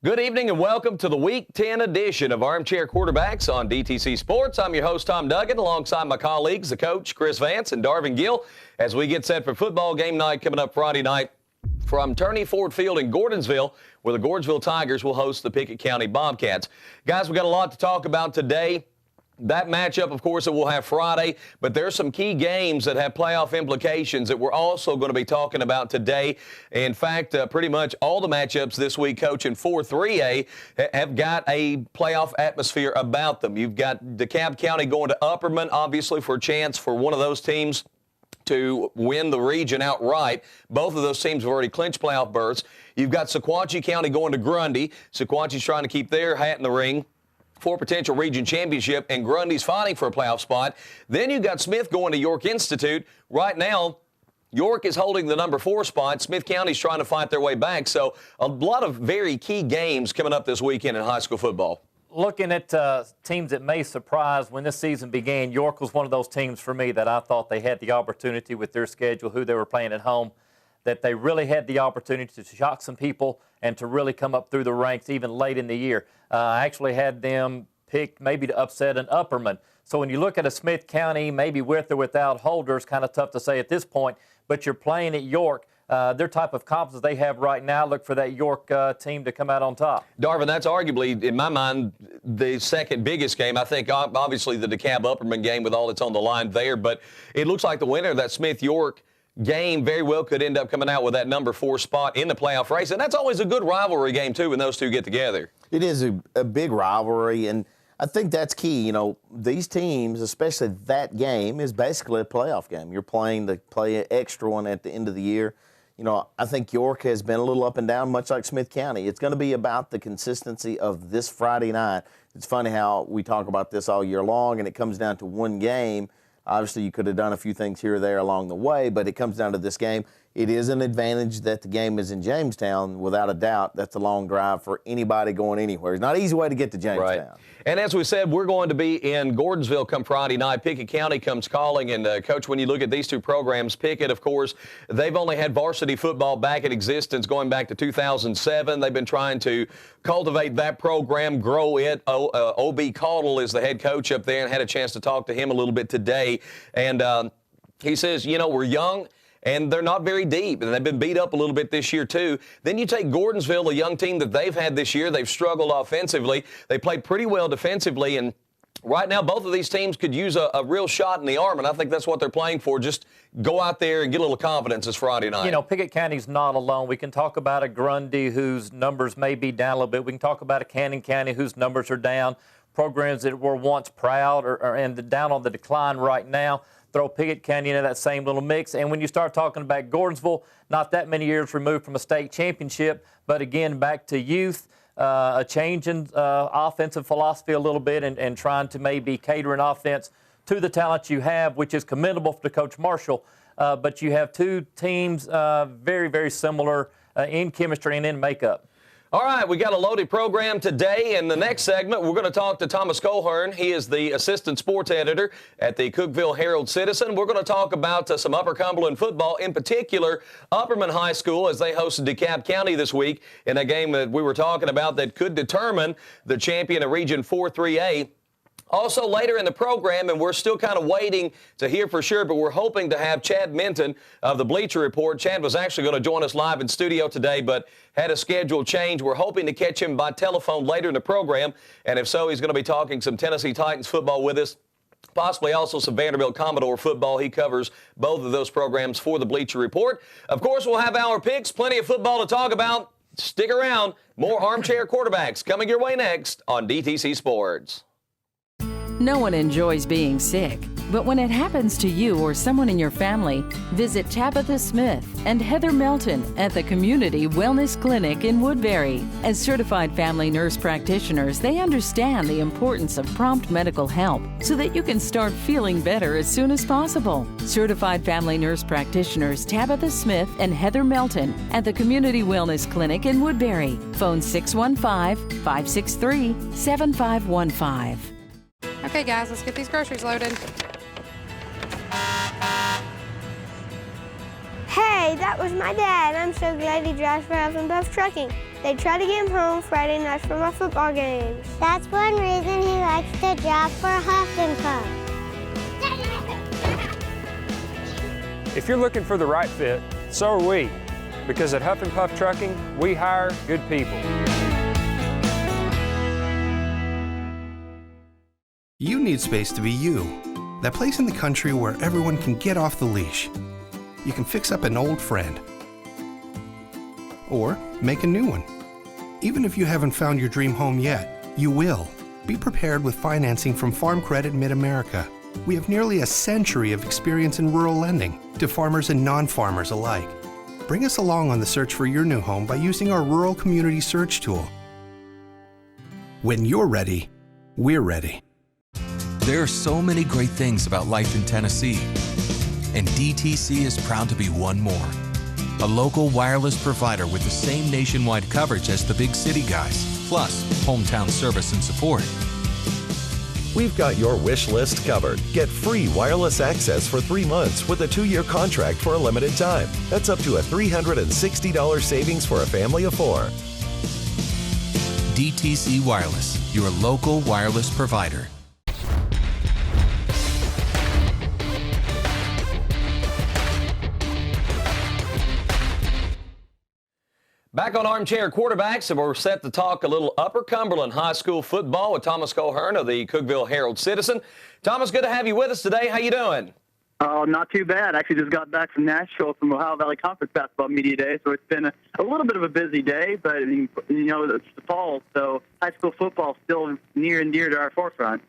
Good evening and welcome to the Week 10 edition of Armchair Quarterbacks on DTC Sports. I'm your host, Tom Duggin, alongside my colleagues, the coach, Chris Vance, and Darvin Gill, as we get set for football game night coming up Friday night from Turney Ford Field in Gordonsville, where the Gordonsville Tigers will host the Pickett County Bobcats. Guys, we've got a lot to talk about today. That matchup, of course, that we'll have Friday, but there's some key games that have playoff implications that we're also going to be talking about today. In fact, pretty much all the matchups this week, Coach, in 4-3A have got a playoff atmosphere about them. You've got DeKalb County going to Upperman, obviously, for a chance for one of those teams to win the region outright. Both of those teams have already clinched playoff berths. You've got Sequatchie County going to Grundy. Sequatchie's trying to keep their hat in the ring for potential region championship, and Grundy's fighting for a playoff spot. Then you've got Smith going to York Institute. Right now, York is holding the number 4 spot. Smith County's trying to fight their way back. So a lot of very key games coming up this weekend in high school football. Looking at teams that may surprise, when this season began, York was one of those teams for me that I thought they had the opportunity with their schedule, who they were playing at home, that they really had the opportunity to shock some people and to really come up through the ranks even late in the year. I actually had them picked maybe to upset an Upperman. So when you look at a Smith County, maybe with or without Holder, it's kind of tough to say at this point, but you're playing at York. Their type of confidence they have right now, look for that York team to come out on top. Darvin, that's arguably, in my mind, the second biggest game. I think, obviously, the DeKalb Upperman game with all that's on the line there, but it looks like the winner of that Smith-York game very well could end up coming out with that number 4 spot in the playoff race. And that's always a good rivalry game, too, when those two get together. It is a big rivalry, and I think that's key. You know, these teams, especially that game, is basically a playoff game. You're playing to play an extra one at the end of the year. You know, I think York has been a little up and down, much like Smith County. It's going to be about the consistency of this Friday night. It's funny how we talk about this all year long, and it comes down to one game. Obviously, you could have done a few things here or there along the way, but it comes down to this game. It is an advantage that the game is in Jamestown, without a doubt. That's a long drive for anybody going anywhere. It's not an easy way to get to Jamestown. Right. And as we said, we're going to be in Gordonsville come Friday night. Pickett County comes calling. And, Coach, when you look at these two programs, Pickett, of course, they've only had varsity football back in existence going back to 2007. They've been trying to cultivate that program, grow it. O.B. Caudle is the head coach up there, and had a chance to talk to him a little bit today. And he says, you know, we're young, and they're not very deep, and they've been beat up a little bit this year, too. Then you take Gordonsville, a young team that they've had this year. They've struggled offensively. They played pretty well defensively, and right now both of these teams could use a real shot in the arm, and I think that's what they're playing for. Just go out there and get a little confidence this Friday night. You know, Pickett County's not alone. We can talk about a Grundy whose numbers may be down a little bit. We can talk about a Cannon County whose numbers are down. Programs that were once proud and down on the decline right now. Throw Pickett County into that same little mix. And when you start talking about Gordonsville, not that many years removed from a state championship, but again, back to youth, a change in offensive philosophy a little bit and trying to maybe cater an offense to the talent you have, which is commendable for Coach Marshall. But you have two teams very, very similar in chemistry and in makeup. All right, we got a loaded program today. In the next segment, we're going to talk to Thomas Corhern. He is the assistant sports editor at the Cookeville Herald-Citizen. We're going to talk about some Upper Cumberland football, in particular Upperman High School, as they hosted DeKalb County this week in a game that we were talking about that could determine the champion of Region 4-3A. Also later in the program, and we're still kind of waiting to hear for sure, but we're hoping to have Chad Minton of the Bleacher Report. Chad was actually going to join us live in studio today, but had a schedule change. We're hoping to catch him by telephone later in the program, and if so, he's going to be talking some Tennessee Titans football with us, possibly also some Vanderbilt Commodore football. He covers both of those programs for the Bleacher Report. Of course, we'll have our picks, plenty of football to talk about. Stick around. More Armchair Quarterbacks coming your way next on DTC Sports. No one enjoys being sick, but when it happens to you or someone in your family, visit Tabitha Smith and Heather Melton at the Community Wellness Clinic in Woodbury. As certified family nurse practitioners, they understand the importance of prompt medical help so that you can start feeling better as soon as possible. Certified family nurse practitioners Tabitha Smith and Heather Melton at the Community Wellness Clinic in Woodbury. Phone 615-563-7515. Okay, guys, let's get these groceries loaded. Hey, that was my dad. I'm so glad he drives for Huff and Puff Trucking. They try to get him home Friday nights for my football games. That's one reason he likes to drive for Huff and Puff. If you're looking for the right fit, so are we. Because at Huff and Puff Trucking, we hire good people. You need space to be you. That place in the country where everyone can get off the leash. You can fix up an old friend. Or make a new one. Even if you haven't found your dream home yet, you will. Be prepared with financing from Farm Credit Mid-America. We have nearly a century of experience in rural lending to farmers and non-farmers alike. Bring us along on the search for your new home by using our Rural Community Search tool. When you're ready, we're ready. There are so many great things about life in Tennessee, and DTC is proud to be one more. A local wireless provider with the same nationwide coverage as the big city guys, plus hometown service and support. We've got your wish list covered. Get free wireless access for 3 months with a 2-year contract for a limited time. That's up to a $360 savings for a family of 4. DTC Wireless, your local wireless provider. Back on Armchair Quarterbacks, and we're set to talk a little Upper Cumberland High School football with Thomas Corhern of the Cookeville Herald-Citizen. Thomas, good to have you with us today. How you doing? Oh, not too bad. Actually just got back from Nashville from Ohio Valley Conference Basketball Media Day, so it's been a little bit of a busy day, but, you know, it's the fall, so high school football is still near and dear to our forefront.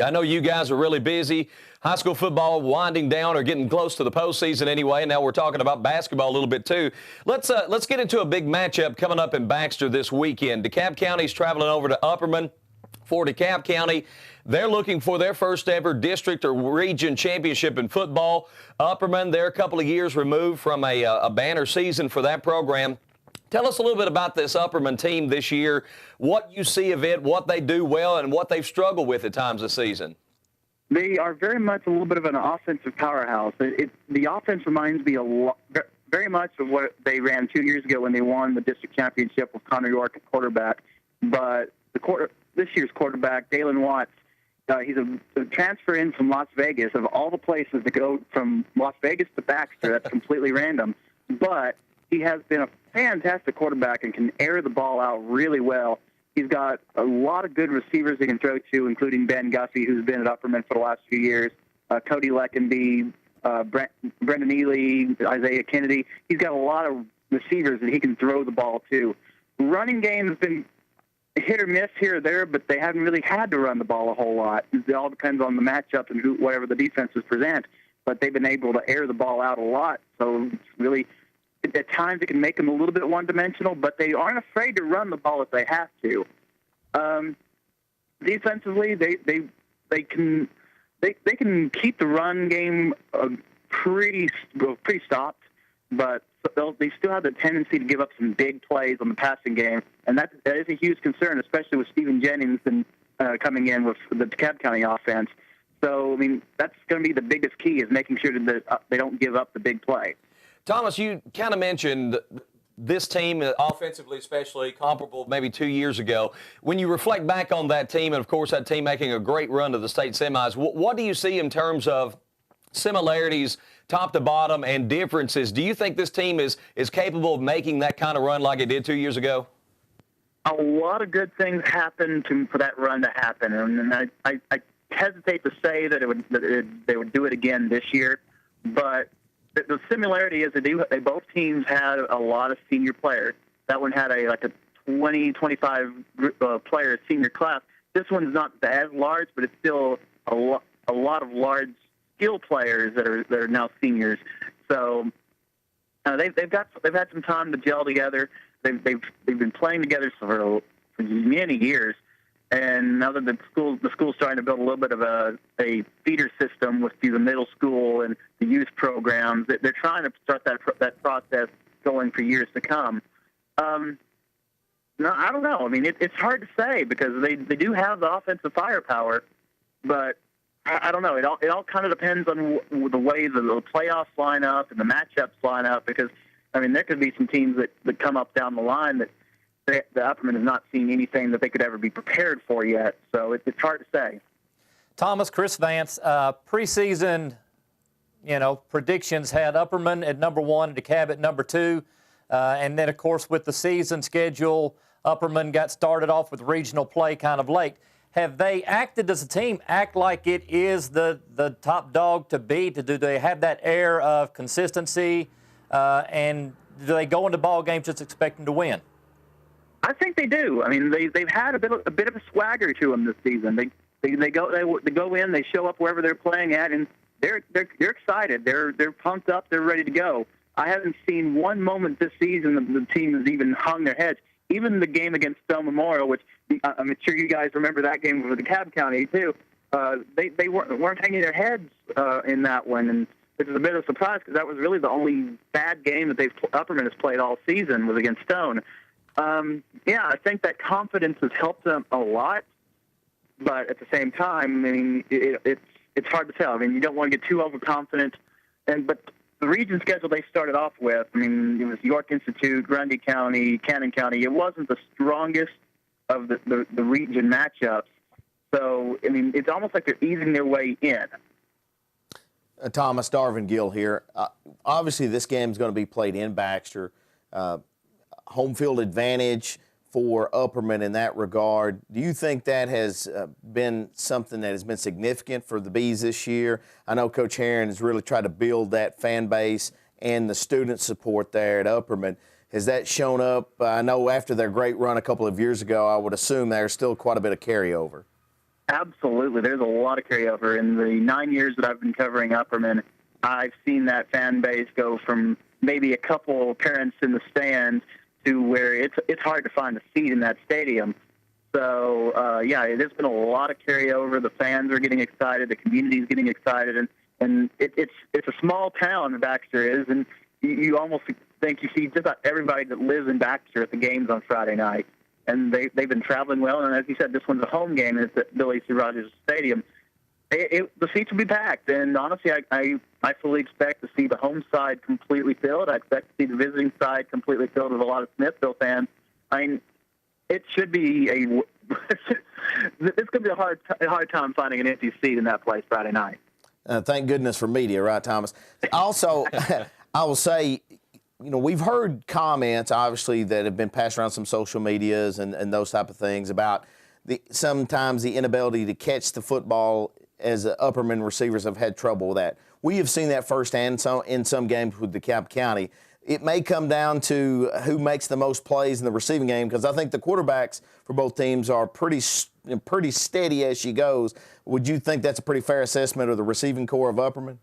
I know you guys are really busy. High school football winding down or getting close to the postseason anyway. And now we're talking about basketball a little bit too. Let's get into a big matchup coming up in Baxter this weekend. DeKalb County's traveling over to Upperman. For DeKalb County, they're looking for their first ever district or region championship in football. Upperman, they're a couple of years removed from a banner season for that program. Tell us a little bit about this Upperman team this year, what you see of it, what they do well, and what they've struggled with at times this season. They are very much a little bit of an offensive powerhouse. The offense reminds me very much of what they ran 2 years ago when they won the district championship with Connor York at quarterback. But this year's quarterback, Dalen Watts, he's a transfer in from Las Vegas. Of all the places to go from Las Vegas to Baxter, that's completely random. But he has been a fantastic quarterback and can air the ball out really well. He's got a lot of good receivers he can throw to, including Ben Guffey, who's been at Upperman for the last few years, Cody Leckenby, Brendan Ely, Isaiah Kennedy. He's got a lot of receivers that he can throw the ball to. Running game has been hit or miss here or there, but they haven't really had to run the ball a whole lot. It all depends on the matchup and whatever the defenses present. But they've been able to air the ball out a lot, so it's really – at times it can make them a little bit one-dimensional, but they aren't afraid to run the ball if they have to. Defensively, they can keep the run game pretty stopped, but they still have the tendency to give up some big plays on the passing game, and that is a huge concern, especially with Stephen Jennings and coming in with the DeKalb County offense. So, I mean, that's going to be the biggest key is making sure that they don't give up the big play. Thomas, you kind of mentioned this team, offensively especially, comparable maybe 2 years ago. When you reflect back on that team, and of course that team making a great run to the state semis, what do you see in terms of similarities top to bottom and differences? Do you think this team is capable of making that kind of run like it did 2 years ago? A lot of good things happened for that run to happen, and I hesitate to say that they would do it again this year, but the similarity is they both teams had a lot of senior players. That one had a 20, 25 player senior class. This one's not as large, but it's still a lot of large skill players that are now seniors. So they've had some time to gel together. They've been playing together for many years. And now that the school's starting to build a little bit of a feeder system with the middle school and the youth programs, they're trying to start that process going for years to come. No, I don't know. I mean, it's hard to say because they do have the offensive firepower, but I don't know. It all kind of depends on the way the playoffs line up and the matchups line up, because, I mean, there could be some teams that come up down the line that the Upperman has not seen anything that they could ever be prepared for yet. So it's hard to say. Thomas, Chris Vance, preseason, predictions had Upperman at number 1, DeKalb at number 2. And then, of course, with the season schedule, Upperman got started off with regional play kind of late. Have they acted as a team, act like it is the top dog to beat? Do they have that air of consistency? And do they go into ball games just expecting to win? I think they do. I mean, they've had a bit of a swagger to them this season. They go in, they show up wherever they're playing at, and they're excited. They're pumped up. They're ready to go. I haven't seen one moment this season that the team has even hung their heads. Even the game against Stone Memorial, which I'm sure you guys remember that game with DeKalb County too. They weren't hanging their heads in that one, and which is a bit of a surprise because that was really the only bad game that Upperman has played all season was against Stone. I think that confidence has helped them a lot, but at the same time, I mean, it's hard to tell. I mean, you don't want to get too overconfident, but the region schedule they started off with, I mean, it was York Institute, Grundy County, Cannon County. It wasn't the strongest of the region matchups. So, I mean, it's almost like they're easing their way in. Thomas, Darvin Gill here. Obviously, this game is going to be played in Baxter. Home field advantage for Upperman in that regard. Do you think that has been something that has been significant for the Bees this year? I know Coach Herron has really tried to build that fan base and the student support there at Upperman. Has that shown up? I know after their great run a couple of years ago, I would assume there's still quite a bit of carryover. Absolutely. There's a lot of carryover. In the 9 years that I've been covering Upperman, I've seen that fan base go from maybe a couple parents in the stands to where it's hard to find a seat in that stadium. So, there's been a lot of carryover. The fans are getting excited. The community is getting excited. And it's a small town, Baxter is, and you almost think you see just about everybody that lives in Baxter at the games on Friday night. And they've been traveling well. And as you said, this one's a home game. It's at Billy C. Rogers Stadium. The seats will be packed. And honestly, I fully expect to see the home side completely filled. I expect to see the visiting side completely filled with a lot of Smithville fans. I mean, it should be it's going to be a hard time finding an empty seat in that place Friday night. Thank goodness for media, right, Thomas? Also, I will say, we've heard comments, obviously, that have been passed around some social medias and those type of things about sometimes the inability to catch the football as Upperman receivers have had trouble with that. We have seen that firsthand in some games with DeKalb County. It may come down to who makes the most plays in the receiving game, because I think the quarterbacks for both teams are pretty steady as she goes. Would you think that's a pretty fair assessment of the receiving core of Upperman?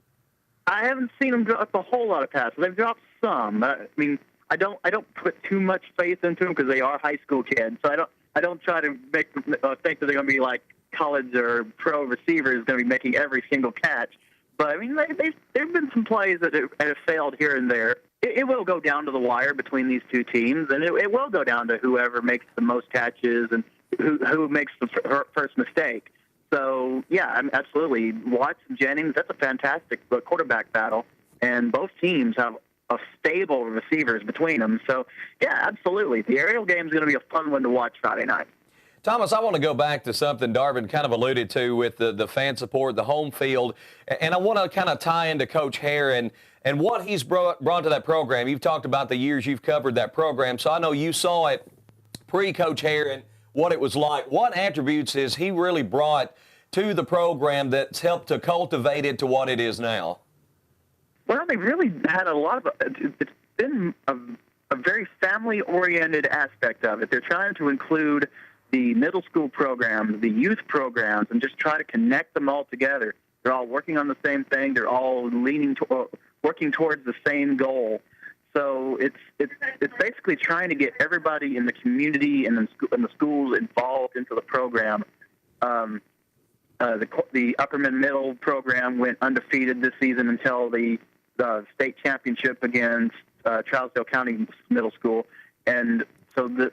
I haven't seen them drop a whole lot of passes. They've dropped some. I mean, I don't put too much faith into them because they are high school kids. So I don't try to make them think that they're going to be like college or pro receivers going to be making every single catch. But, I mean, there have been some plays that have failed here and there. It will go down to the wire between these two teams, and it will go down to whoever makes the most catches and who makes the first mistake. So, yeah, absolutely. Watson, Jennings, that's a fantastic quarterback battle, and both teams have a stable receivers between them. So, yeah, absolutely. The aerial game is going to be a fun one to watch Friday night. Thomas, I want to go back to something Darvin kind of alluded to with the fan support, the home field, and I want to kind of tie into Coach Herron and what he's brought to that program. You've talked about the years you've covered that program, so I know you saw it pre-Coach Herron, what it was like. What attributes has he really brought to the program that's helped to cultivate it to what it is now? Well, they've really had a lot of it's been a very family-oriented aspect of it. They're trying to include the middle school programs, the youth programs, and just try to connect them all together. They're all working on the same thing. They're all working towards the same goal. So it's basically trying to get everybody in the community and the schools involved into the program. The Upperman Middle program went undefeated this season until the state championship against Trousdale County Middle School, and so the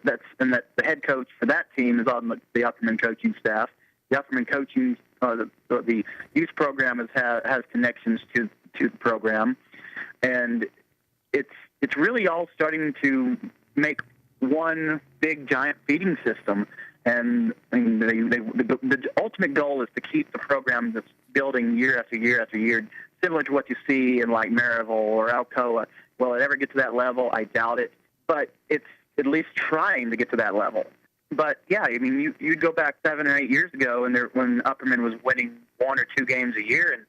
head coach for that team is on the Upperman coaching staff. The Upperman coaching the youth program has connections to the program, and it's really all starting to make one big giant feeding system. And the ultimate goal is to keep the program that's building year after year after year, similar to what you see in like Maryville or Alcoa. Will it ever get to that level? I doubt it, but it's at least trying to get to that level. But yeah, I mean, you'd go back 7 or 8 years ago, and when Upperman was winning 1 or 2 games a year, and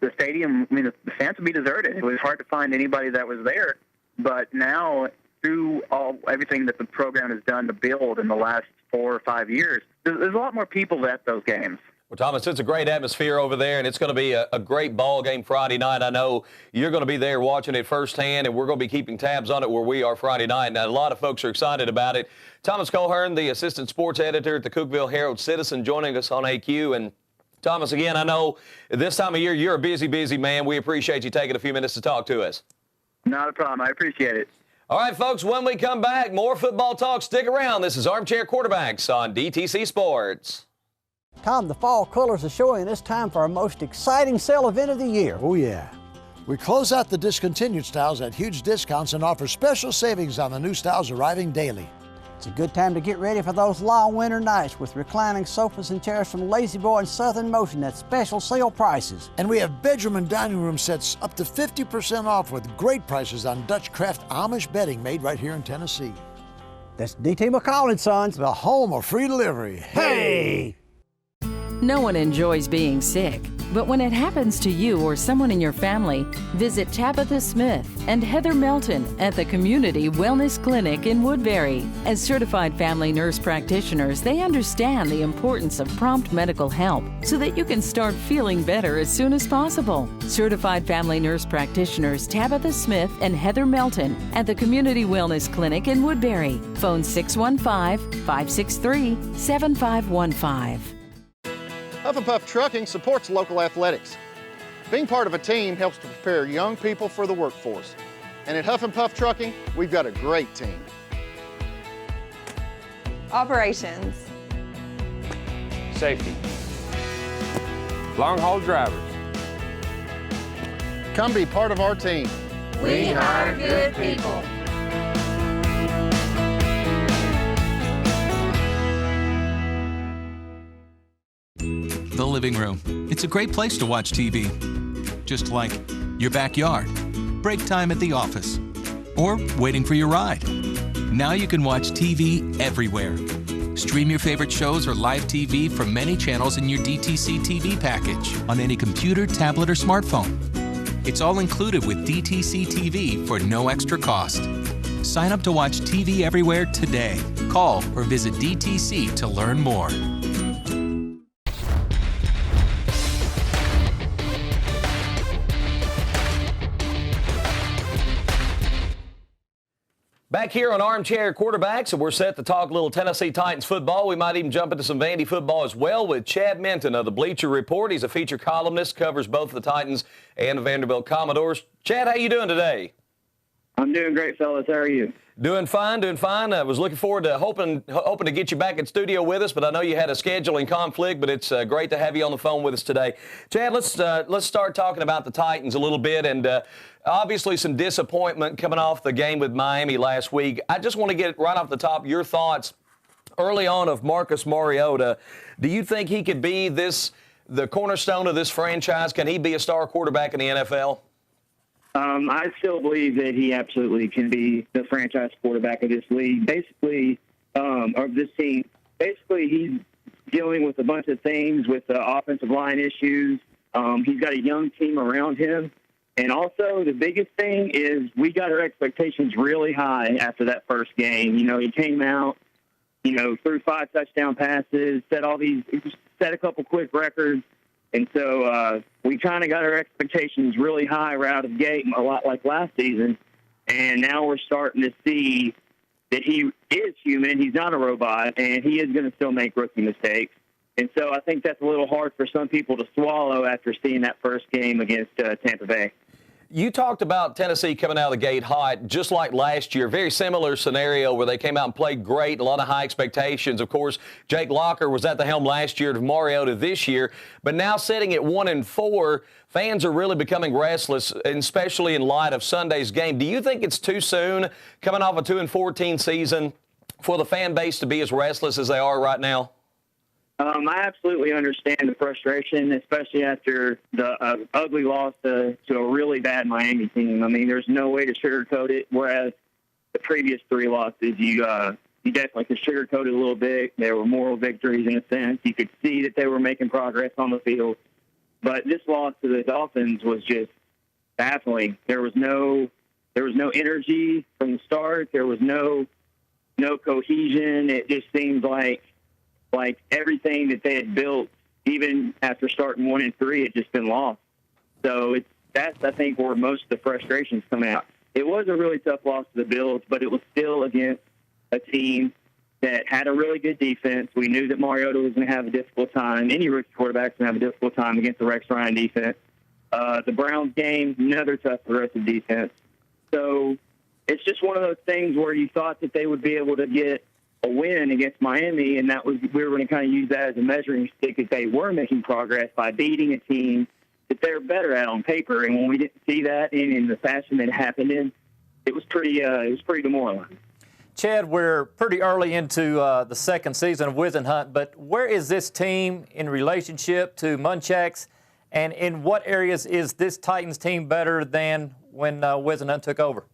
the stadium, I mean, the fans would be deserted. It was hard to find anybody that was there. But now, through everything that the program has done to build in the last 4 or 5 years, there's a lot more people at those games. Well, Thomas, it's a great atmosphere over there, and it's going to be a great ball game Friday night. I know you're going to be there watching it firsthand, and we're going to be keeping tabs on it where we are Friday night. Now, a lot of folks are excited about it. Thomas Corhern, the assistant sports editor at the Cookeville Herald-Citizen, joining us on AQ. And Thomas, again, I know this time of year you're a busy, busy man. We appreciate you taking a few minutes to talk to us. Not a problem. I appreciate it. All right, folks, when we come back, more football talk. Stick around. This is Armchair Quarterbacks on DTC Sports. Tom, the fall colors are showing, and it's time for our most exciting sale event of the year. Oh, yeah. We close out the discontinued styles at huge discounts and offer special savings on the new styles arriving daily. It's a good time to get ready for those long winter nights with reclining sofas and chairs from Lazy Boy and Southern Motion at special sale prices. And we have bedroom and dining room sets up to 50% off with great prices on Dutch Craft Amish bedding made right here in Tennessee. That's DT McCall & Sons, the home of free delivery. Hey! No one enjoys being sick, but when it happens to you or someone in your family, visit Tabitha Smith and Heather Melton at the Community Wellness Clinic in Woodbury. As certified family nurse practitioners, they understand the importance of prompt medical help so that you can start feeling better as soon as possible. Certified family nurse practitioners Tabitha Smith and Heather Melton at the Community Wellness Clinic in Woodbury. Phone 615-563-7515. Huff and Puff Trucking supports local athletics. Being part of a team helps to prepare young people for the workforce. And at Huff and Puff Trucking, we've got a great team. Operations. Safety. Long-haul drivers. Come be part of our team. We hire good people. The living room. It's a great place to watch TV. Just like your backyard, break time at the office, or waiting for your ride. Now you can watch TV everywhere. Stream your favorite shows or live TV from many channels in your DTC TV package on any computer, tablet, or smartphone. It's all included with DTC TV for no extra cost. Sign up to watch TV everywhere today. Call or visit DTC to learn more. Back here on Armchair Quarterbacks, and we're set to talk a little Tennessee Titans football. We might even jump into some Vandy football as well with Chad Minton of the Bleacher Report. He's a feature columnist, covers both the Titans and the Vanderbilt Commodores. Chad, how you doing today? I'm doing great, fellas. How are you? Doing fine, doing fine. I was looking forward to hoping to get you back in studio with us, but I know you had a scheduling conflict, but it's great to have you on the phone with us today. Chad, let's start talking about the Titans a little bit, and obviously some disappointment coming off the game with Miami last week. I just want to get right off the top your thoughts early on of Marcus Mariota. Do you think he could be the cornerstone of this franchise? Can he be a star quarterback in the NFL? I still believe that he absolutely can be the franchise quarterback of this league, basically, of this team. Basically, he's dealing with a bunch of things with the offensive line issues. He's got a young team around him. And also, the biggest thing is we got our expectations really high after that first game. You know, he came out, threw 5 touchdown passes, set a couple quick records. And so we kind of got our expectations really high right out of the gate, a lot like last season. And now we're starting to see that he is human. He's not a robot, and he is going to still make rookie mistakes. And so I think that's a little hard for some people to swallow after seeing that first game against Tampa Bay. You talked about Tennessee coming out of the gate hot, just like last year. Very similar scenario where they came out and played great, a lot of high expectations. Of course, Jake Locker was at the helm last year to Mariota this year. But now sitting at 1-4, fans are really becoming restless, especially in light of Sunday's game. Do you think it's too soon, coming off a 2-14 season, for the fan base to be as restless as they are right now? I absolutely understand the frustration, especially after the ugly loss to a really bad Miami team. I mean, there's no way to sugarcoat it, whereas the previous 3 losses, you definitely could sugarcoat it a little bit. There were moral victories in a sense. You could see that they were making progress on the field. But this loss to the Dolphins was just baffling. There was no energy from the start. There was no cohesion. It just seemed like everything that they had built, even after starting 1-3, had just been lost. So that's, I think, where most of the frustrations come out. It was a really tough loss to the Bills, but it was still against a team that had a really good defense. We knew that Mariota was going to have a difficult time. Any rookie quarterback's going to have a difficult time against the Rex Ryan defense. The Browns game, another tough aggressive defense. So it's just one of those things where you thought that they would be able to get a win against Miami, and we were going to kind of use that as a measuring stick that they were making progress by beating a team that they're better at on paper. And when we didn't see that in the fashion that it happened in, it was pretty demoralizing. Chad, we're pretty early into the second season of Wisenhunt, but where is this team in relationship to Munchak's, and in what areas is this Titans team better than when Wisenhunt took over?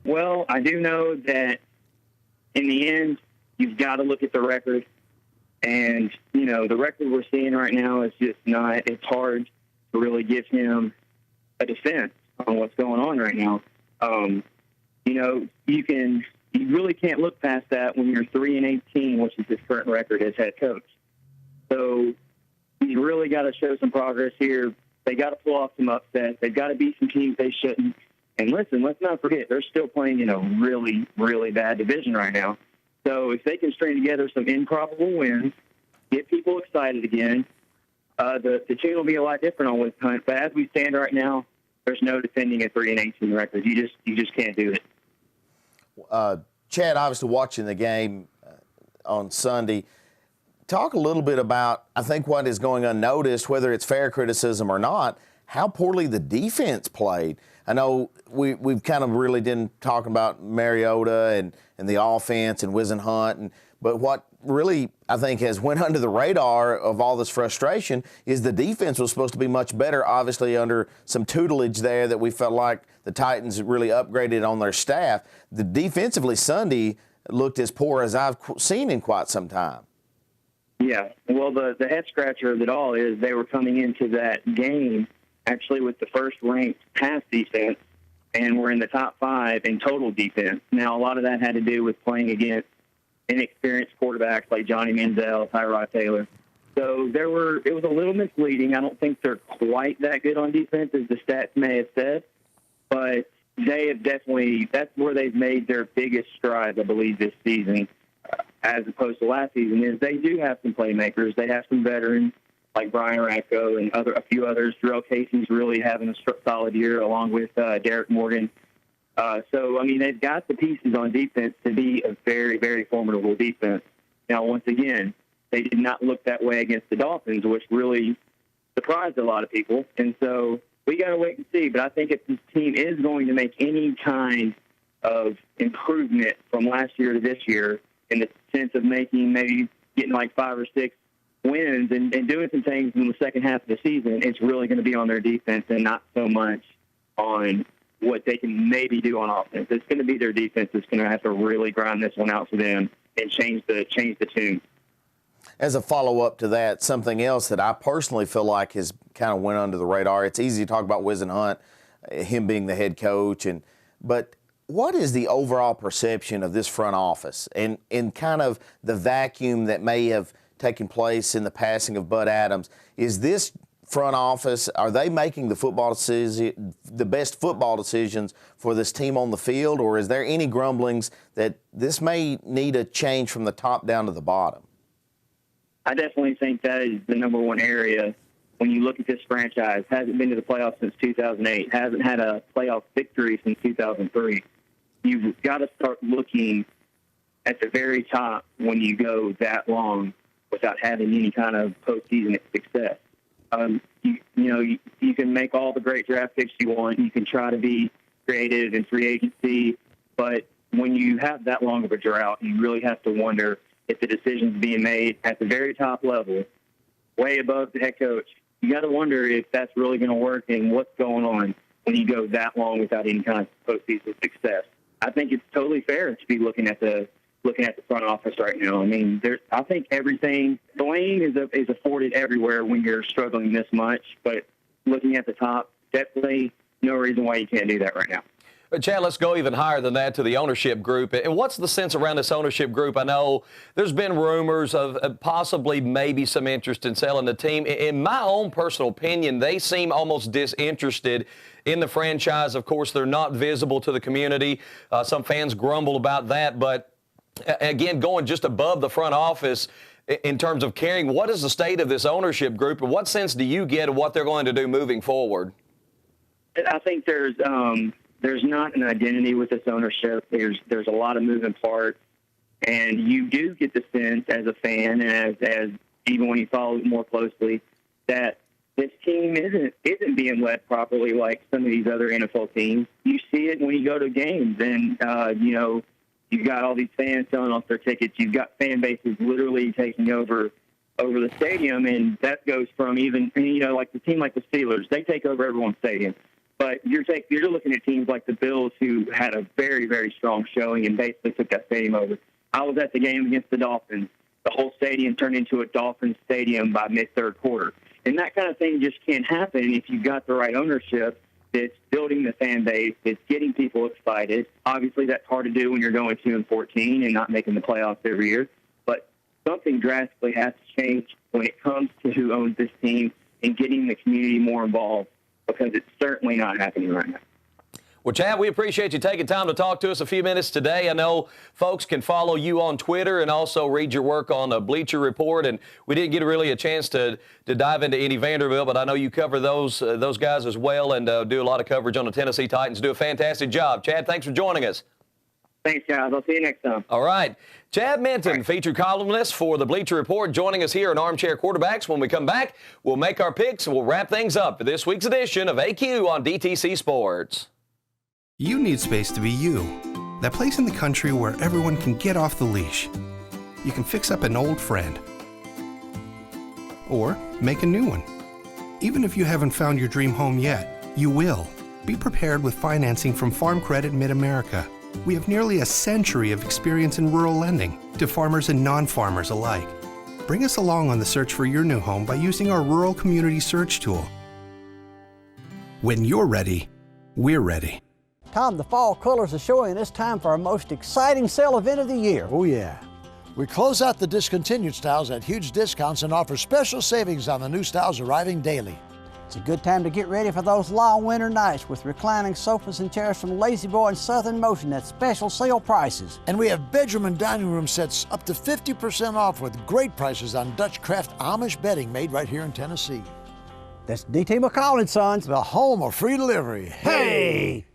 Well, I do know that in the end, you've got to look at the record. And, the record we're seeing right now is just not – it's hard to really give him a defense on what's going on right now. You really can't look past that when you're 3-18, which is his current record as head coach. So you really got to show some progress here. They got to pull off some upsets. They've got to beat some teams they shouldn't. And listen, let's not forget, they're still playing in a really, really bad division right now. So if they can string together some improbable wins, get people excited again, the tune will be a lot different on Wisenhunt. But as we stand right now, there's no defending a 3-18 record. You just can't do it. Chad, obviously watching the game on Sunday, talk a little bit about, I think, what is going unnoticed, whether it's fair criticism or not, how poorly the defense played. I know we've kind of really been talking about Mariota and the offense and Wisenhunt, but what really I think has went under the radar of all this frustration is the defense was supposed to be much better, obviously under some tutelage there that we felt like the Titans really upgraded on their staff. The defensively Sunday looked as poor as I've seen in quite some time. Yeah, well, the head scratcher of it all is they were coming into that game actually with the first-ranked pass defense, and we're in the top 5 in total defense. Now, a lot of that had to do with playing against inexperienced quarterbacks like Johnny Manziel, Tyrod Taylor. So it was a little misleading. I don't think they're quite that good on defense, as the stats may have said, but they have definitely – that's where they've made their biggest strides, I believe, this season, as opposed to last season, is they do have some playmakers. They have some veterans like Brian Ratko and a few others. Darrell Casey's really having a solid year, along with Derek Morgan. So, I mean, they've got the pieces on defense to be a very, very formidable defense. Now, once again, they did not look that way against the Dolphins, which really surprised a lot of people. And so we got to wait and see. But I think if this team is going to make any kind of improvement from last year to this year, in the sense of maybe getting like 5 or 6 wins and doing some things in the second half of the season, it's really going to be on their defense and not so much on what they can maybe do on offense. It's going to be their defense that's going to have to really grind this one out for them and change the tune. As a follow-up to that, something else that I personally feel like has kind of went under the radar. It's easy to talk about Wisenhunt, him being the head coach, but what is the overall perception of this front office and kind of the vacuum that may have taken place in the passing of Bud Adams? Is this front office, are they making the best football decisions for this team on the field, or is there any grumblings that this may need a change from the top down to the bottom? I definitely think that is the number one area when you look at this franchise, hasn't been to the playoffs since 2008, hasn't had a playoff victory since 2003. You've got to start looking at the very top when you go that long without having any kind of postseason success. You can make all the great draft picks you want. You can try to be creative in free agency, but when you have that long of a drought, you really have to wonder if the decisions being made at the very top level, way above the head coach, you got to wonder if that's really going to work and what's going on when you go that long without any kind of postseason success. I think it's totally fair to be looking at the front office right now. I mean, I think everything, blame is afforded everywhere when you're struggling this much, but looking at the top, definitely no reason why you can't do that right now. Chad, let's go even higher than that to the ownership group. And what's the sense around this ownership group? I know there's been rumors of possibly maybe some interest in selling the team. In my own personal opinion, they seem almost disinterested in the franchise. Of course, they're not visible to the community. Some fans grumble about that. But, again, going just above the front office in terms of caring, what is the state of this ownership group, and what sense do you get of what they're going to do moving forward? I think there's not an identity with this ownership. There's a lot of moving parts, and you do get the sense as a fan and as even when you follow it more closely that this team isn't being led properly like some of these other NFL teams. You see it when you go to games, and you've got all these fans selling off their tickets. You've got fan bases literally taking over the stadium, and that goes from even like the team like the Steelers, they take over everyone's stadium. But you're looking at teams like the Bills, who had a very, very strong showing and basically took that stadium over. I was at the game against the Dolphins. The whole stadium turned into a Dolphins stadium by mid-third quarter. And that kind of thing just can't happen if you've got the right ownership that's building the fan base, that's getting people excited. Obviously, that's hard to do when you're going 2-14 and not making the playoffs every year. But something drastically has to change when it comes to who owns this team and getting the community more involved, because it's certainly not happening right now. Well, Chad, we appreciate you taking time to talk to us a few minutes today. I know folks can follow you on Twitter and also read your work on the Bleacher Report, and we didn't get really a chance to dive into any Vanderbilt, but I know you cover those guys as well and do a lot of coverage on the Tennessee Titans. Do a fantastic job. Chad, thanks for joining us. Thanks, guys. I'll see you next time. All right. Chad Minton, featured columnist for the Bleacher Report, joining us here on Armchair Quarterbacks. When we come back, we'll make our picks and we'll wrap things up for this week's edition of AQ on DTC Sports. You need space to be you. That place in the country where everyone can get off the leash. You can fix up an old friend. Or make a new one. Even if you haven't found your dream home yet, you will. Be prepared with financing from Farm Credit Mid-America. We have nearly a century of experience in rural lending to farmers and non-farmers alike. Bring us along on the search for your new home by using our Rural Community Search tool. When you're ready, we're ready. Tom, the fall colors are showing, and it's time for our most exciting sale event of the year. Oh, yeah. We close out the discontinued styles at huge discounts and offer special savings on the new styles arriving daily. It's a good time to get ready for those long winter nights with reclining sofas and chairs from Lazy Boy and Southern Motion at special sale prices. And we have bedroom and dining room sets up to 50% off with great prices on Dutch Craft Amish bedding made right here in Tennessee. That's DT McCall & Sons, the home of free delivery. Hey!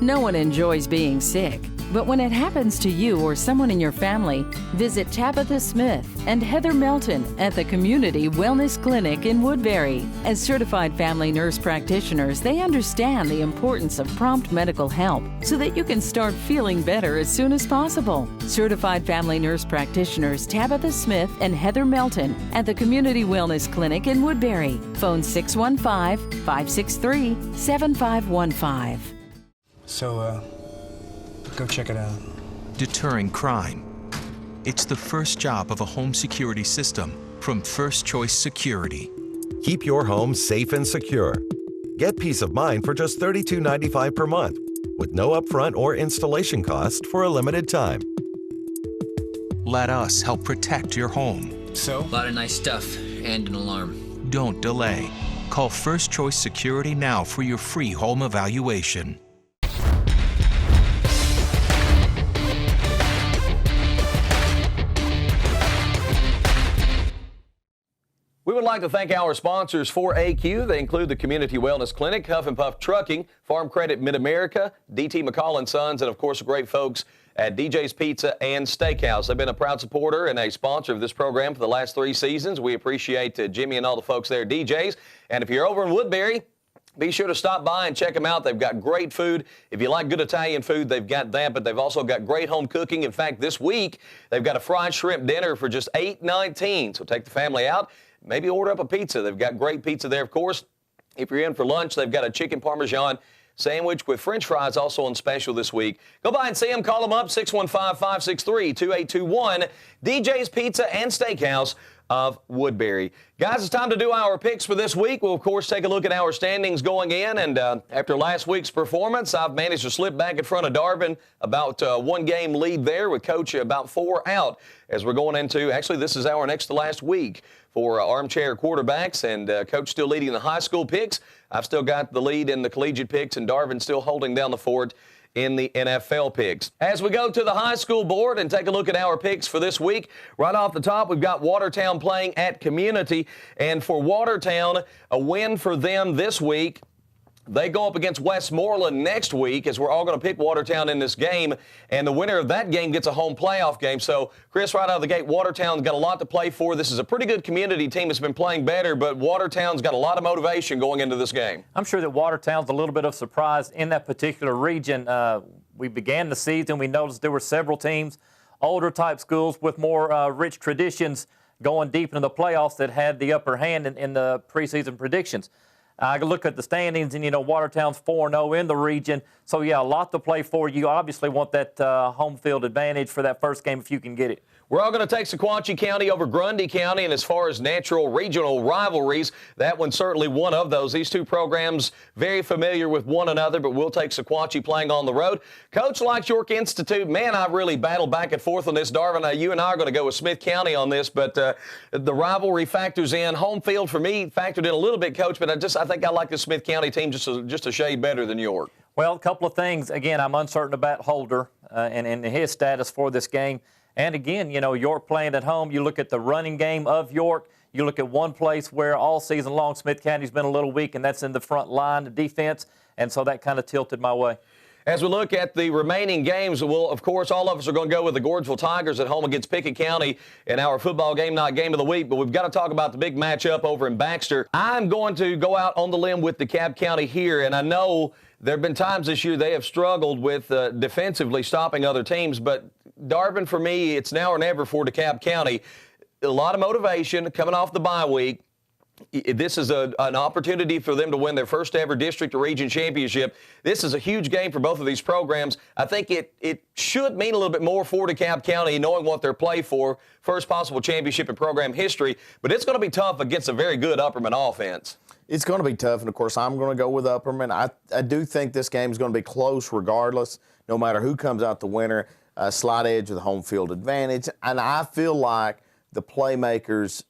No one enjoys being sick, but when it happens to you or someone in your family, visit Tabitha Smith and Heather Melton at the Community Wellness Clinic in Woodbury. As certified family nurse practitioners, they understand the importance of prompt medical help so that you can start feeling better as soon as possible. Certified family nurse practitioners Tabitha Smith and Heather Melton at the Community Wellness Clinic in Woodbury. Phone 615-563-7515. So, go check it out. Deterring crime. It's the first job of a home security system from First Choice Security. Keep your home safe and secure. Get peace of mind for just $32.95 per month with no upfront or installation cost for a limited time. Let us help protect your home. So? A lot of nice stuff and an alarm. Don't delay. Call First Choice Security now for your free home evaluation. We We would like to thank our sponsors for AQ. They include the Community Wellness Clinic, Huff and Puff Trucking, Farm Credit Mid-America, DT McCall & Sons, and, of course, the great folks at DJ's Pizza and Steakhouse. They've been a proud supporter and a sponsor of this program for the last 3 seasons. We appreciate Jimmy and all the folks there at DJ's. And if you're over in Woodbury, be sure to stop by and check them out. They've got great food. If you like good Italian food, they've got that, but they've also got great home cooking. In fact, this week, they've got a fried shrimp dinner for just $8.19. So take the family out, maybe order up a pizza. They've got great pizza there, of course. If you're in for lunch, they've got a chicken parmesan sandwich with French fries also on special this week. Go by and see them. Call them up, 615-563-2821. DJ's Pizza and Steakhouse of Woodbury. Guys, it's time to do our picks for this week. We'll, of course, take a look at our standings going in. And after last week's performance, I've managed to slip back in front of Darvin, about 1 game lead there, with Coach about 4 out as we're going into, actually, this is our next to last week for Armchair Quarterbacks, and Coach still leading the high school picks. I've still got the lead in the collegiate picks, and Darvin still holding down the fort in the NFL picks. As we go to the high school board and take a look at our picks for this week, right off the top, we've got Watertown playing at Community. And for Watertown, a win for them this week. They go up against Westmoreland next week, as we're all going to pick Watertown in this game, and the winner of that game gets a home playoff game. So, Chris, right out of the gate, Watertown's got a lot to play for. This is a pretty good Community team that's been playing better, but Watertown's got a lot of motivation going into this game. I'm sure that Watertown's a little bit of surprise in that particular region. We began the season, we noticed there were several teams, older type schools with more rich traditions going deep into the playoffs that had the upper hand in the preseason predictions. I look at the standings, and, Watertown's 4-0 in the region. So, yeah, a lot to play for. You obviously want that home field advantage for that first game if you can get it. We're all going to take Sequatchie County over Grundy County, and as far as natural regional rivalries, that one's certainly one of those. These two programs very familiar with one another, but we'll take Sequatchie playing on the road. Coach likes York Institute. Man, I really battled back and forth on this, Darvin. You and I are going to go with Smith County on this, but the rivalry factors in. Home field for me factored in a little bit, Coach, but I think I like the Smith County team just a shade better than York. Well, a couple of things. Again, I'm uncertain about Holder and his status for this game. And again, York playing at home, you look at the running game of York, you look at one place where all season long Smith County's been a little weak, and that's in the front line, the defense, and so that kind of tilted my way. As we look at the remaining games, of course, all of us are going to go with the Gordonsville Tigers at home against Pickett County in our football game night game of the week, but we've got to talk about the big matchup over in Baxter. I'm going to go out on the limb with DeKalb County here, and I know there have been times this year they have struggled with defensively stopping other teams, but Darvin, for me, it's now or never for DeKalb County. A lot of motivation coming off the bye week. This is an opportunity for them to win their first ever district or region championship. This is a huge game for both of these programs. I think it should mean a little bit more for DeKalb County, knowing what they're playing for, first possible championship in program history. But it's going to be tough against a very good Upperman offense. It's going to be tough, and, of course, I'm going to go with Upperman. I do think this game is going to be close regardless, no matter who comes out the winner. Slight edge with a home field advantage. And I feel like the playmakers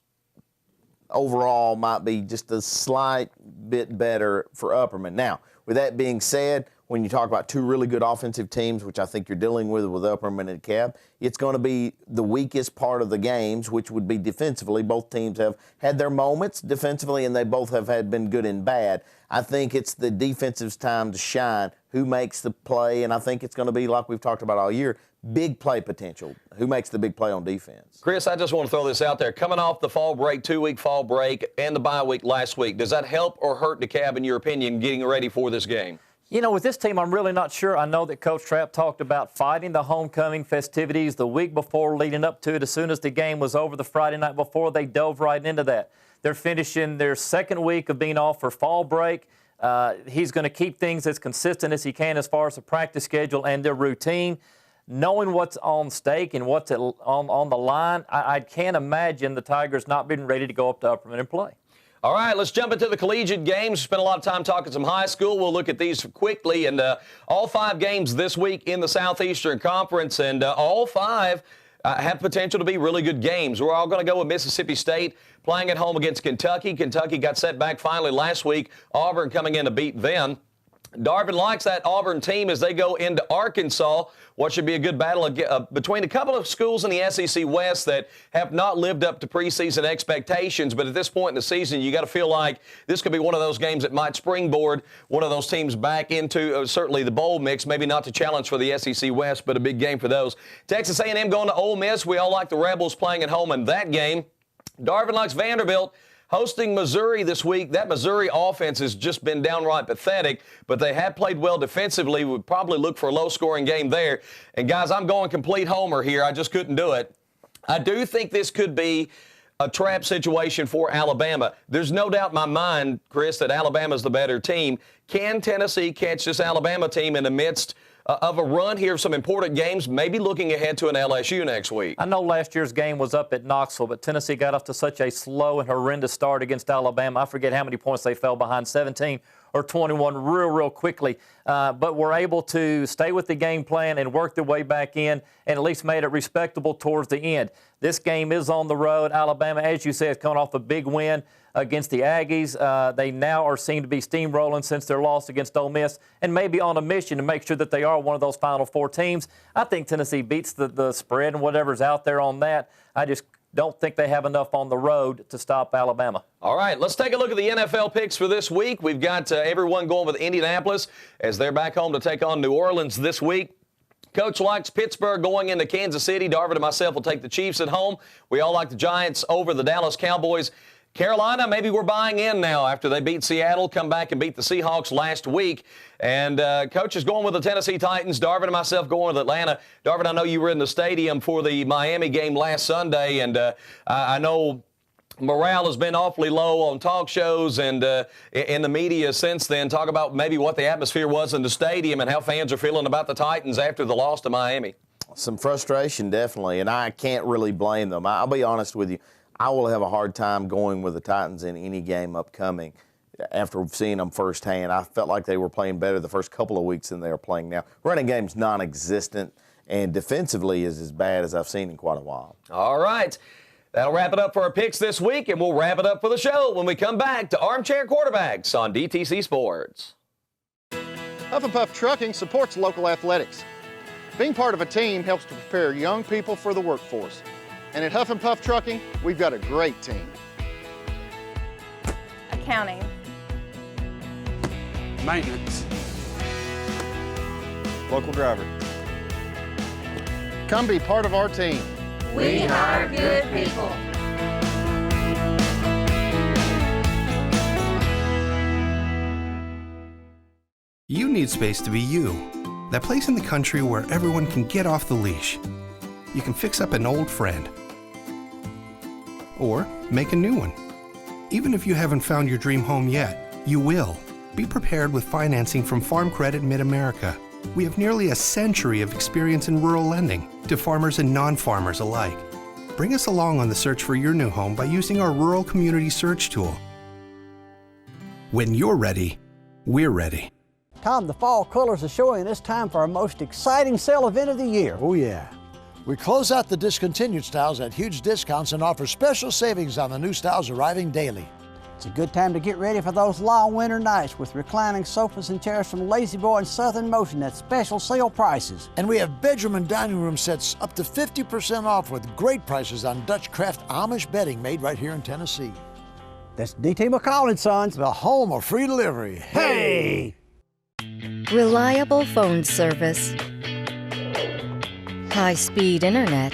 overall might be just a slight bit better for Upperman. Now, with that being said, when you talk about two really good offensive teams, which I think you're dealing with Upperman and DeKalb, it's going to be the weakest part of the games, which would be defensively. Both teams have had their moments defensively, and they both have been good and bad. I think it's the defensive's time to shine. Who makes the play? And I think it's going to be, like we've talked about all year, big play potential. Who makes the big play on defense? Chris, I just want to throw this out there. Coming off the fall break, 2-week fall break, and the bye week last week, does that help or hurt DeKalb, in your opinion, getting ready for this game? With this team, I'm really not sure. I know that Coach Trapp talked about fighting the homecoming festivities the week before leading up to it. As soon as the game was over the Friday night before, they dove right into that. They're finishing their second week of being off for fall break. He's going to keep things as consistent as he can as far as the practice schedule and their routine. Knowing what's on stake and what's on the line, I can't imagine the Tigers not being ready to go up to Upperman and play. All right, let's jump into the collegiate games. Spent a lot of time talking some high school. We'll look at these quickly. And all 5 games this week in the Southeastern Conference, and all 5 have potential to be really good games. We're all going to go with Mississippi State playing at home against Kentucky. Kentucky got set back finally last week. Auburn coming in to beat them. Darvin likes that Auburn team as they go into Arkansas. What should be a good battle between a couple of schools in the SEC West that have not lived up to preseason expectations. But at this point in the season, you got to feel like this could be one of those games that might springboard one of those teams back into certainly the bowl mix. Maybe not to challenge for the SEC West, but a big game for those. Texas A&M going to Ole Miss. We all like the Rebels playing at home in that game. Darvin likes Vanderbilt hosting Missouri this week. That Missouri offense has just been downright pathetic, but they have played well defensively. Would probably look for a low-scoring game there. And, guys, I'm going complete homer here. I just couldn't do it. I do think this could be a trap situation for Alabama. There's no doubt in my mind, Chris, that Alabama's the better team. Can Tennessee catch this Alabama team in the midst of a run here of some important games, maybe looking ahead to an LSU next week? I know last year's game was up at Knoxville, but Tennessee got off to such a slow and horrendous start against Alabama. I forget how many points they fell behind, 17 or 21 real quickly. But were able to stay with the game plan and work their way back in and at least made it respectable towards the end. This game is on the road. Alabama, as you said, is coming off a big win against the Aggies. They now are seen to be steamrolling since their loss against Ole Miss and maybe on a mission to make sure that they are one of those Final Four teams. I think Tennessee beats the spread and whatever's out there on that. I just don't think they have enough on the road to stop Alabama. All right, let's take a look at the NFL picks for this week. We've got everyone going with Indianapolis as they're back home to take on New Orleans this week. Coach likes Pittsburgh going into Kansas City. Darvin and myself will take the Chiefs at home. We all like the Giants over the Dallas Cowboys. Carolina, maybe we're buying in now after they beat Seattle, come back and beat the Seahawks last week. And Coach is going with the Tennessee Titans. Darvin and myself going with Atlanta. Darvin, I know you were in the stadium for the Miami game last Sunday, and I know morale has been awfully low on talk shows and in the media since then. Talk about maybe what the atmosphere was in the stadium and how fans are feeling about the Titans after the loss to Miami. Some frustration, definitely, and I can't really blame them. I'll be honest with you. I will have a hard time going with the Titans in any game upcoming after seeing them firsthand. I felt like they were playing better the first couple of weeks than they are playing now. Running game's non-existent, and defensively is as bad as I've seen in quite a while. All right. That'll wrap it up for our picks this week, and we'll wrap it up for the show when we come back to Armchair Quarterbacks on DTC Sports. Huff and Puff Trucking supports local athletics. Being part of a team helps to prepare young people for the workforce. And at Huff and Puff Trucking, we've got a great team. Accounting. Maintenance. Local driver. Come be part of our team. We hire good people. You need space to be you. That place in the country where everyone can get off the leash. You can fix up an old friend. Or make a new one. Even if you haven't found your dream home yet, you will. Be prepared with financing from Farm Credit Mid-America. We have nearly a century of experience in rural lending to farmers and non-farmers alike. Bring us along on the search for your new home by using our Rural Community Search tool. When you're ready, we're ready. Tom, the fall colors are showing, and it's time for our most exciting sale event of the year. Oh, yeah. We close out the discontinued styles at huge discounts and offer special savings on the new styles arriving daily. It's a good time to get ready for those long winter nights with reclining sofas and chairs from Lazy Boy and Southern Motion at special sale prices. And we have bedroom and dining room sets up to 50% off with great prices on Dutch Craft Amish bedding made right here in Tennessee. That's DT McCall & Sons, the home of free delivery. Hey! Reliable phone service. High-speed internet.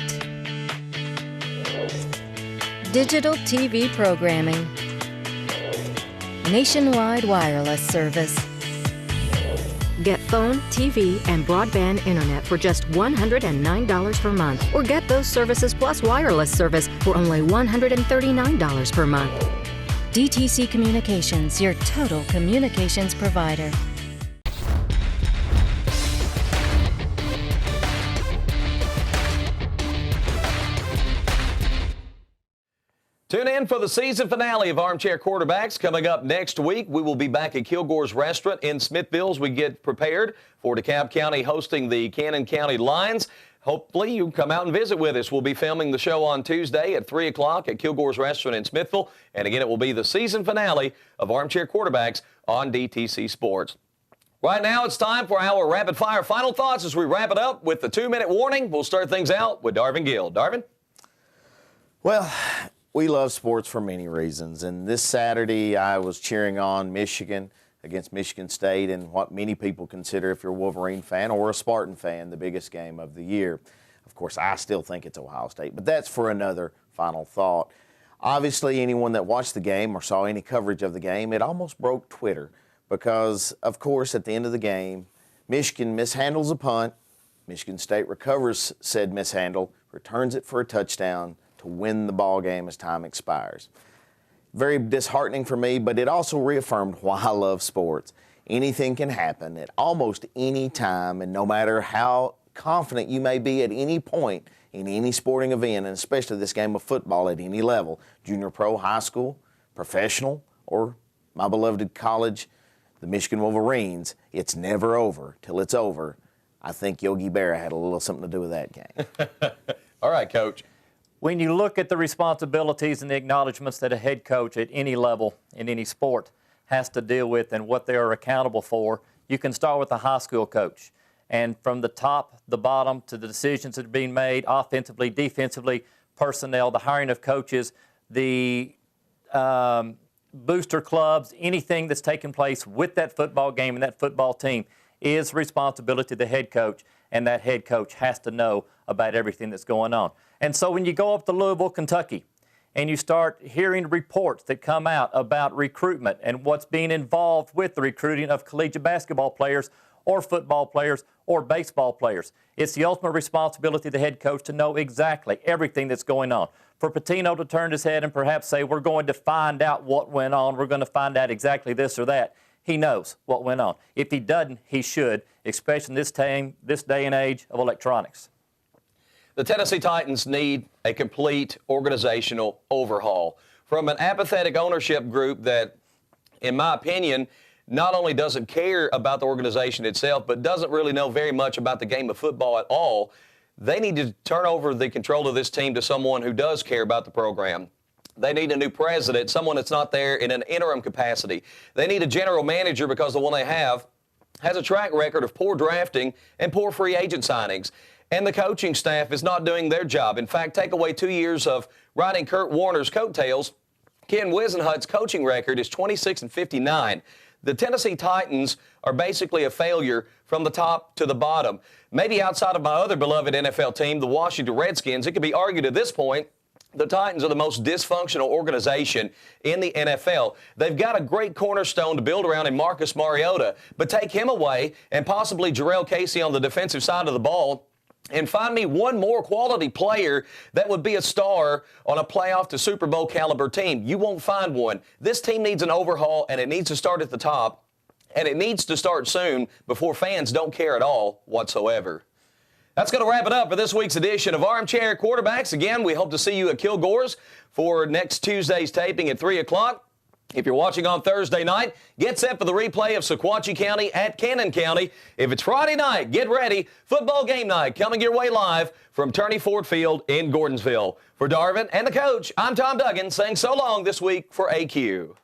Digital TV programming. Nationwide wireless service. Get phone, TV, and broadband internet for just $109 per month. Or get those services plus wireless service for only $139 per month. DTC Communications, your total communications provider. Tune in for the season finale of Armchair Quarterbacks coming up next week. We will be back at Kilgore's Restaurant in Smithville as we get prepared for DeKalb County hosting the Cannon County Lions. Hopefully you come out and visit with us. We'll be filming the show on Tuesday at 3 o'clock at Kilgore's Restaurant in Smithville. And again, it will be the season finale of Armchair Quarterbacks on DTC Sports. Right now, it's time for our rapid-fire final thoughts as we wrap it up with the 2-minute warning. We'll start things out with Darvin Gill. Darvin? Well, we love sports for many reasons, and this Saturday I was cheering on Michigan against Michigan State in what many people consider, if you're a Wolverine fan or a Spartan fan, the biggest game of the year. Of course, I still think it's Ohio State, but that's for another final thought. Obviously, anyone that watched the game or saw any coverage of the game, it almost broke Twitter. Because, of course, at the end of the game, Michigan mishandles a punt. Michigan State recovers said mishandle, returns it for a touchdown to win the ball game as time expires. Very disheartening for me, but it also reaffirmed why I love sports. Anything can happen at almost any time, and no matter how confident you may be at any point in any sporting event, and especially this game of football at any level, junior pro, high school, professional, or my beloved college, the Michigan Wolverines, it's never over till it's over. I think Yogi Berra had a little something to do with that game. All right, Coach. When you look at the responsibilities and the acknowledgments that a head coach at any level in any sport has to deal with and what they are accountable for, you can start with a high school coach. And from the top, the bottom, to the decisions that are being made, offensively, defensively, personnel, the hiring of coaches, the booster clubs, anything that's taking place with that football game and that football team is responsibility of the head coach, and that head coach has to know about everything that's going on. And so when you go up to Louisville, Kentucky, and you start hearing reports that come out about recruitment and what's being involved with the recruiting of collegiate basketball players or football players or baseball players, it's the ultimate responsibility of the head coach to know exactly everything that's going on. For Pitino to turn his head and perhaps say, we're going to find out what went on, we're going to find out exactly this or that, he knows what went on. If he doesn't, he should, especially in this day and age of electronics. The Tennessee Titans need a complete organizational overhaul from an apathetic ownership group that, in my opinion, not only doesn't care about the organization itself, but doesn't really know very much about the game of football at all. They need to turn over the control of this team to someone who does care about the program. They need a new president, someone that's not there in an interim capacity. They need a general manager because the one they have has a track record of poor drafting and poor free agent signings. And the coaching staff is not doing their job. In fact, take away 2 years of riding Kurt Warner's coattails, Ken Wisenhut's coaching record is 26-59. The Tennessee Titans are basically a failure from the top to the bottom. Maybe outside of my other beloved NFL team, the Washington Redskins, it could be argued at this point the Titans are the most dysfunctional organization in the NFL. They've got a great cornerstone to build around in Marcus Mariota, but take him away and possibly Jarrell Casey on the defensive side of the ball, and find me one more quality player that would be a star on a playoff to Super Bowl caliber team. You won't find one. This team needs an overhaul, and it needs to start at the top, and it needs to start soon before fans don't care at all whatsoever. That's going to wrap it up for this week's edition of Armchair Quarterbacks. Again, we hope to see you at Kilgore's for next Tuesday's taping at 3 o'clock. If you're watching on Thursday night, get set for the replay of Sequatchie County at Cannon County. If it's Friday night, get ready. Football game night coming your way live from Turney Ford Field in Gordonsville. For Darvin and the coach, I'm Tom Duggin saying so long this week for AQ.